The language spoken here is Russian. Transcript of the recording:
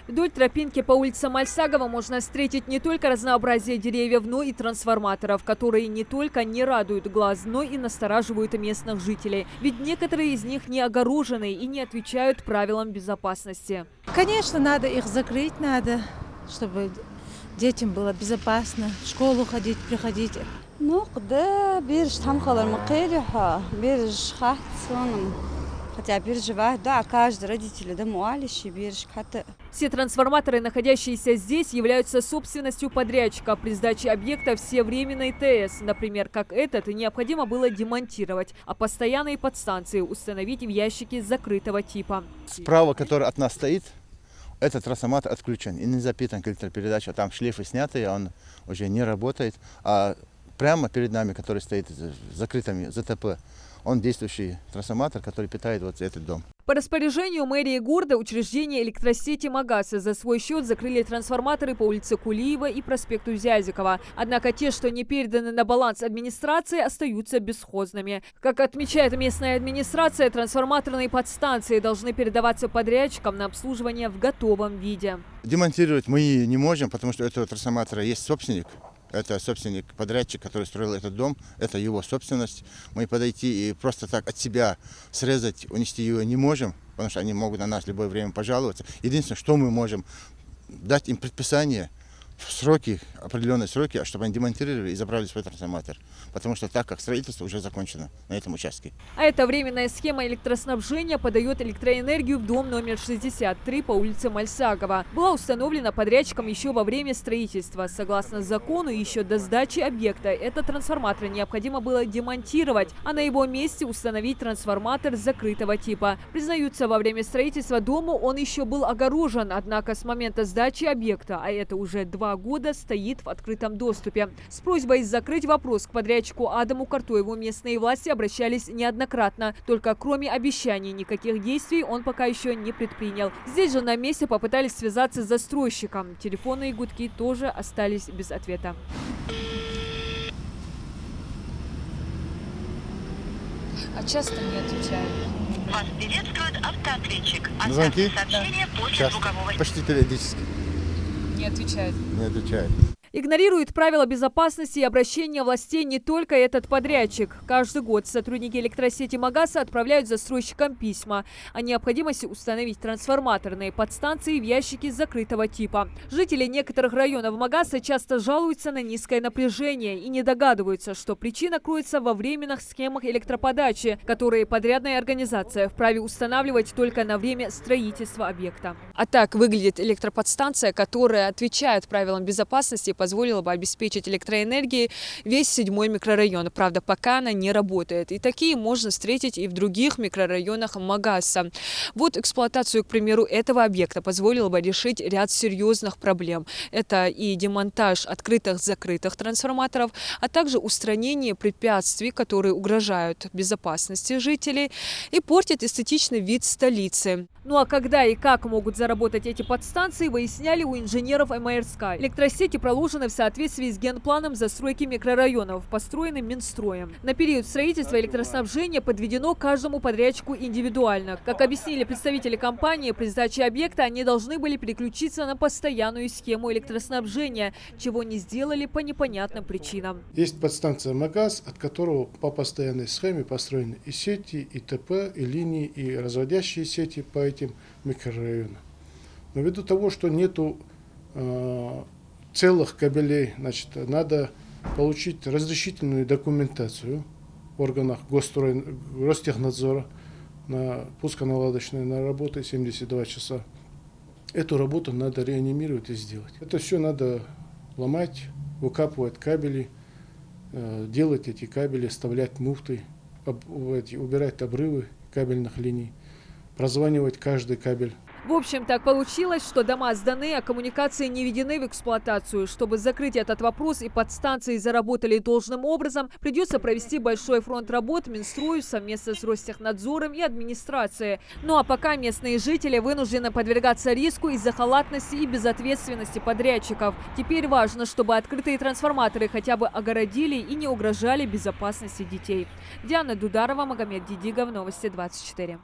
Вдоль тропинки по улице Мальсагова можно встретить не только разнообразие деревьев, но и трансформаторов, которые не только не радуют глаз, но и настораживают местных жителей. Ведь некоторые из них не огорожены и не отвечают правилам безопасности. Конечно, надо их закрыть, чтобы детям было безопасно, в школу ходить, приходить. Хотя переживают, да, каждый родитель, да, муалищи, Все трансформаторы, находящиеся здесь, являются собственностью подрядчика. При сдаче объекта все временные ТС, например, как этот, необходимо было демонтировать, а постоянные подстанции установить в ящике закрытого типа. Справа, который от нас стоит, этот трансформатор отключен и не запитан к электропередаче. Там шлейфы сняты, он уже не работает. А прямо перед нами, который стоит с закрытыми ЗТП, он действующий трансформатор, который питает вот этот дом. По распоряжению мэрии города учреждения электросети «Магаса» за свой счет закрыли трансформаторы по улице Кулиева и проспекту Зязикова. Однако те, что не переданы на баланс администрации, остаются бесхозными. Как отмечает местная администрация, трансформаторные подстанции должны передаваться подрядчикам на обслуживание в готовом виде. Демонтировать мы не можем, потому что у этого трансформатора есть собственник. Это собственник, подрядчик, который строил этот дом, это его собственность. Мы подойти и просто так от себя срезать, унести ее не можем, потому что они могут на нас в любое время пожаловаться. Единственное, что мы можем, дать им предписание в сроки, определенные сроки, чтобы они демонтировали и забрали свой трансформатор. Потому что так как строительство уже закончено на этом участке. А эта временная схема электроснабжения подает электроэнергию в дом номер 63 по улице Мальсагова. Была установлена подрядчиком еще во время строительства. Согласно закону, еще до сдачи объекта этот трансформатор необходимо было демонтировать, а на его месте установить трансформатор закрытого типа. Признаются, во время строительства дома он еще был огорожен, однако с момента сдачи объекта, а это уже 2 года, стоит в открытом доступе. С просьбой закрыть вопрос к подрядчику Адаму Картоеву местные власти обращались неоднократно. Только кроме обещаний никаких действий он пока еще не предпринял. Здесь же на месте попытались связаться с застройщиком. Телефонные гудки тоже остались без ответа. А часто не отвечают? Вас приветствует автоответчик. Звонки? Сообщение после звукового. Почти периодически. Не отвечают? Не отвечает. Игнорирует правила безопасности и обращения властей не только этот подрядчик. Каждый год сотрудники электросети «Магаса» отправляют застройщикам письма о необходимости установить трансформаторные подстанции в ящике закрытого типа. Жители некоторых районов «Магаса» часто жалуются на низкое напряжение и не догадываются, что причина кроется во временных схемах электроподачи, которые подрядная организация вправе устанавливать только на время строительства объекта. А так выглядит электроподстанция, которая отвечает правилам безопасности, позволила бы обеспечить электроэнергией весь 7-й микрорайон. Правда, пока она не работает. И такие можно встретить и в других микрорайонах Магаса. Вот эксплуатацию, к примеру, этого объекта позволила бы решить ряд серьезных проблем. Это и демонтаж открытых-закрытых трансформаторов, а также устранение препятствий, которые угрожают безопасности жителей и портят эстетичный вид столицы. Ну а когда и как могут заработать эти подстанции, выясняли у инженеров МРСК. Электросети проложены в соответствии с генпланом застройки микрорайонов, построенным Минстроем. На период строительства электроснабжение подведено каждому подрядчику индивидуально. Как объяснили представители компании, при сдаче объекта они должны были переключиться на постоянную схему электроснабжения, чего не сделали по непонятным причинам. Есть подстанция «Магаз», от которого по постоянной схеме построены и сети, и ТП, и линии, и разводящие сети по этим микрорайонам. Но ввиду того, что нету целых кабелей, значит, надо получить разрешительную документацию в органах Ростехнадзора на пусконаладочные на работы 72 часа. Эту работу надо реанимировать и сделать. Это все надо ломать, выкапывать кабели, делать эти кабели, вставлять муфты, убирать обрывы кабельных линий, прозванивать каждый кабель. В общем, так получилось, что дома сданы, а коммуникации не введены в эксплуатацию. Чтобы закрыть этот вопрос и подстанции заработали должным образом, придется провести большой фронт работ Минстрою совместно с Ростехнадзором и администрацией. Ну а пока местные жители вынуждены подвергаться риску из-за халатности и безответственности подрядчиков. Теперь важно, чтобы открытые трансформаторы хотя бы огородили и не угрожали безопасности детей. Диана Дударова, Магомед Дидигов, Новости 24.